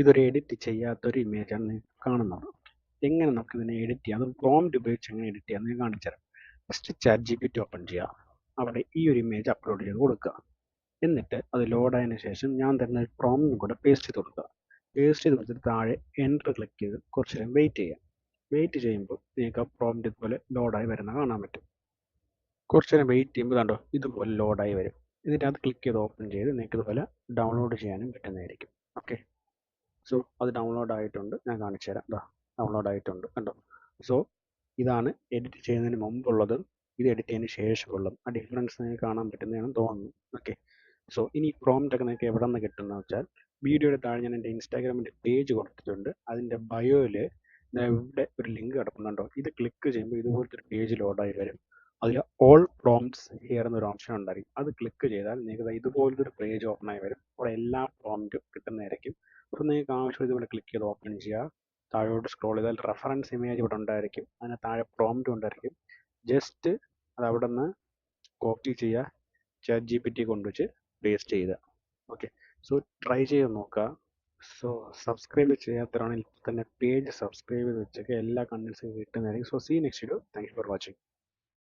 ഇതൊരു എഡിറ്റ് ചെയ്യാത്തൊരു ഇമേജാണ് നിങ്ങൾക്ക് കാണുന്നത്. എങ്ങനെ നമുക്ക് ഇതിനെ എഡിറ്റ് ചെയ്യാം, അതും പ്രോംപ്റ്റ് ഉപയോഗിച്ച് എങ്ങനെ എഡിറ്റ് ചെയ്യാം എന്ന് ഞാൻ കാണിച്ചു തരാം. ഫസ്റ്റ് ChatGPT ഓപ്പൺ ചെയ്യുക, അവിടെ ഈ ഒരു ഇമേജ് അപ്ലോഡ് ചെയ്ത് കൊടുക്കുക. എന്നിട്ട് അത് ലോഡ് ആയതിനു ശേഷം ഞാൻ തരുന്ന പ്രോംപ്റ്റും കൂടെ പേസ്റ്റ് ചെയ്ത് കൊടുക്കുക. പേസ്റ്റ് ചെയ്ത് കൊടുത്തിട്ട് താഴെ എൻ്റർ ക്ലിക്ക് ചെയ്ത് കുറച്ച് നേരം വെയിറ്റ് ചെയ്യാം. വെയിറ്റ് ചെയ്യുമ്പോൾ നിങ്ങൾക്ക് ആ പ്രോംപ്റ്റ് ഇതുപോലെ ലോഡായി വരുന്ന കാണാൻ പറ്റും. കുറച്ച് നേരം വെയിറ്റ് ചെയ്യുമ്പോൾ കണ്ടോ ഇതുപോലെ ലോഡായി വരും. എന്നിട്ട് അത് ക്ലിക്ക് ചെയ്ത് ഓപ്പൺ ചെയ്ത് നിങ്ങൾക്ക് ഇതുപോലെ ഡൗൺലോഡ് ചെയ്യാനും പറ്റുന്നതായിരിക്കും. ഓക്കെ, സോ അത് ഡൗൺലോഡ് ആയിട്ടുണ്ട്, ഞാൻ കാണിച്ചു തരാം. ഡൗൺലോഡ് ആയിട്ടുണ്ട് കണ്ടോ. സോ ഇതാണ് എഡിറ്റ് ചെയ്യുന്നതിന് മുമ്പുള്ളതും ഇത് എഡിറ്റ് ചെയ്യുന്നതിന് ശേഷമുള്ളതും. ആ ഡിഫറൻസ് നിങ്ങൾക്ക് കാണാൻ പറ്റുന്നതാണെന്ന് തോന്നുന്നു. ഓക്കെ, സോ ഇനി പ്രോംപ്റ്റ് ഒക്കെ നിങ്ങൾക്ക് എവിടെ നിന്ന് കിട്ടുന്നത് വെച്ചാൽ വീഡിയോയുടെ താഴെ ഞാൻ എൻ്റെ ഇൻസ്റ്റാഗ്രാമിൻ്റെ പേജ് കൊടുത്തിട്ടുണ്ട്. അതിൻ്റെ ബയോയിൽ ഇവിടെ ഒരു ലിങ്ക് കിടക്കുന്നുണ്ടോ, ഇത് ക്ലിക്ക് ചെയ്യുമ്പോൾ ഇതുപോലത്തെ ഒരു പേജ് ലോഡായി വരും. അതിൽ ഓൾ പ്രോംപ്റ്റ്സ് ഹിയർ എന്നൊരു ഓപ്ഷൻ ഉണ്ടായിരിക്കും. അത് ക്ലിക്ക് ചെയ്താൽ നിങ്ങൾക്ക് ഇതുപോലത്തെ ഒരു പേജ് ഓപ്പൺ ആയി വരും. അവിടെ എല്ലാ പ്രോംപ്റ്റും കിട്ടുന്നതായിരിക്കും. അപ്പോൾ നിങ്ങൾക്ക് ആവശ്യം ഇതുപോലെ ക്ലിക്ക് ചെയ്ത് ഓപ്പൺ ചെയ്യുക. താഴോട്ട് സ്ക്രോൾ ചെയ്താൽ റെഫറൻസ് ഇമേജ് ഇവിടെ ഉണ്ടായിരിക്കും. അതിന് താഴെ പ്രോംപ്റ്റ് ഉണ്ടായിരിക്കും. ജസ്റ്റ് അത് അവിടെ നിന്ന് കോപ്പി ചെയ്യുക, ChatGPT കൊണ്ടുവച്ച് പേസ്റ്റ് ചെയ്യുക. ഓക്കെ, സോ ട്രൈ ചെയ്ത് നോക്കുക. സോ സബ്സ്ക്രൈബ് ചെയ്യാത്തവരാണെങ്കിൽ തന്നെ പേജ് സബ്സ്ക്രൈബ് ചെയ്ത് വെച്ചൊക്കെ എല്ലാ കണ്ടൻസും കിട്ടുന്നതായിരിക്കും. So see next video. Thank you for watching.